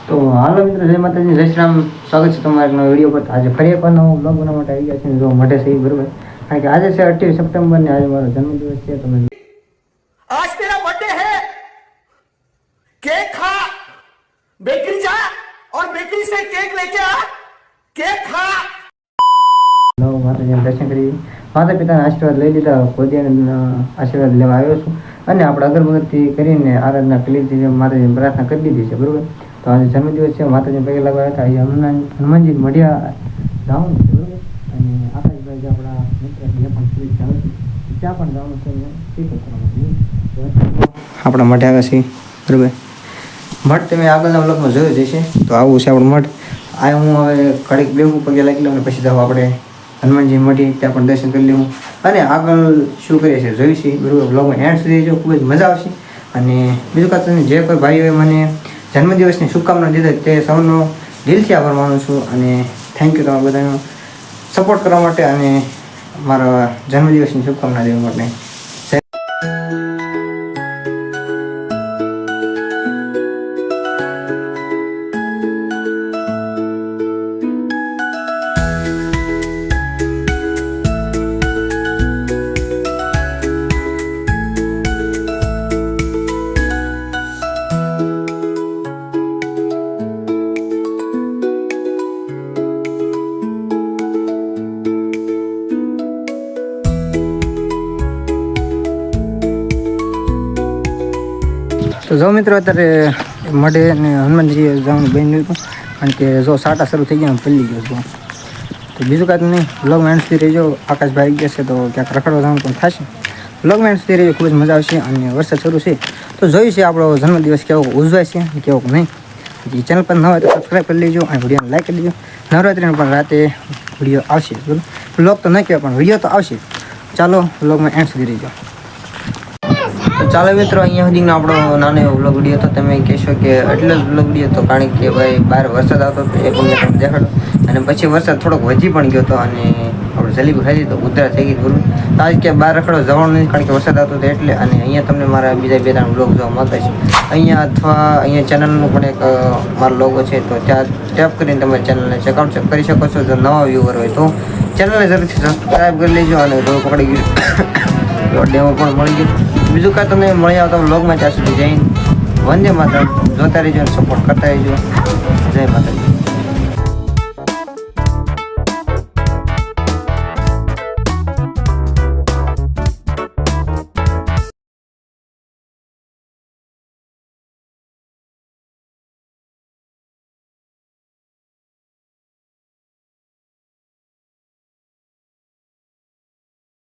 તો હાલો મિત્રો, જય માતાજી, જય શ્રી રામ. સ્વાગત છે તમારા નવા વિડીયો પર. આજે ફરી એકવાર નવો બ્લોગ બનાવવા માટે આવી ગયા છે. જો મઢે છે બરોબર, કારણ કે આજે છે 28 સપ્ટેમ્બર ને આજે મારો જન્મદિવસ છે. તમે आज तेरा बर्थडे है, केक खा, बेकरी जा और बेकरी से केक लेके आ, केक खा. નવ માતાજીના દર્શન કરી માતા પિતાના આશીર્વાદ લઈ લીધા. ગોદિયાના આશીર્વાદ લેવા આવ્યો છું અને આપણે અગરબત્તી કરીને આરાધના કરી લીધી, માતાજીની પ્રાર્થના કરી દીધી છે બરોબર. તો આજે જન્મદિવસ છે, માતાજીને પગે લાગવા હતા. અહીંયા હનુમાનજી મઢિયા જવાનું છે બરોબર. અને આકાશભાઈ જે આપણા મિત્ર એ પણ સુઈ આવે છે, ત્યાં પણ જવાનું છે. આપણા મઢે આવ્યા છીએ બરોબર. મઠ તમે આગળના બ્લોગમાં જોયું જ હશે. તો આવું છે આપણું મઠ. આ હું હવે ઘડીક બેવું પગે લાગી લઉં અને પછી જાઉં આપણે હનુમાનજી મઢી, ત્યાં પણ દર્શન કરી લેવું અને આગળ શું કરીએ છીએ જોઈશું બરોબર. બ્લોગમાં એન્ડ સુધી જો ખૂબ જ મજા આવશે. અને બીજું કાં તમે જે કોઈ ભાઈઓએ મને જન્મદિવસની શુભકામના દીધી તે સૌનો દિલથી આભાર માનું છું. અને થેન્ક યુ તમારા બધાનો સપોર્ટ કરવા માટે અને મારા જન્મદિવસની શુભકામના દેવા માટે. તો જો મિત્રો, અત્યારે મઢે ને હનુમાનજી જવાનું બની હતું, કારણ કે જો સાટા શરૂ થઈ ગયા, પલ્લી ગયો છું. તો બીજું કાંઈ નહીં, બ્લોગમાં એન્ડ સુધી રહેજો. આકાશભાઈ ગયા છે તો ક્યાંક રખડવા જવાનું પણ થશે. બ્લોગમાં એન્ડ સુધી રહેજો, ખૂબ જ મજા આવશે. અને વરસાદ શરૂ છે તો જોયું છે આપણો જન્મદિવસ કેવો ઉજવાય છે અને કેવો નહીં. પછી ચેનલ પર ન હોય તો સબસ્ક્રાઈબ કરી લેજો અને વિડીયોને લાઈક કરી દેજો. નવરાત્રિનો પણ રાતે વિડીયો આવશે બરાબર. બ્લોગ તો નહીં કહેવાય પણ વિડીયો તો આવશે. ચાલો બ્લોગમાં એન્ડ સુધી રહેજો. ચાલો મિત્રો, અહીંયા સુધીનો આપણો નાનો એવો બ્લોગ વિડીયો હતો. તમે કહેશો કે એટલો જ બ્લોગ વિડીયો હતો, કારણ કે ભાઈ બહાર વરસાદ આવતો હતો એ પણ તમને દેખાડો. અને પછી વરસાદ થોડોક વધી પણ ગયો હતો અને આપણે જલેબી ખાધી તો ઉધરા થઈ ગઈ બરોબર. તો આજ કે બહાર રખડો જવાનું નથી, કારણ કે વરસાદ આવતો હતો એટલે. અને અહીંયા તમને મારા બીજા 2-3 બ્લોગ જોવા મળતા છે અહીંયા, અથવા અહીંયા ચેનલનું પણ એક મારો લોગો છે, તો ત્યાં ટેપ કરીને તમે ચેનલને ચેકઆઉટ કરી શકો છો. જો નવા વ્યુઅર હોય તો ચેનલને જરૂરથી સબસ્ક્રાઈબ કરી લેજો. અને રોડ પકડી ગયું ડેમો પણ મળી ગયું. બીજું કાંઈ તમને મળી આવતા બ્લોગમાં, ત્યાં સુધી જઈને વંદે માતરમ જોતા રહેજો અને સપોર્ટ કરતા રહેજો. જય માતાજી.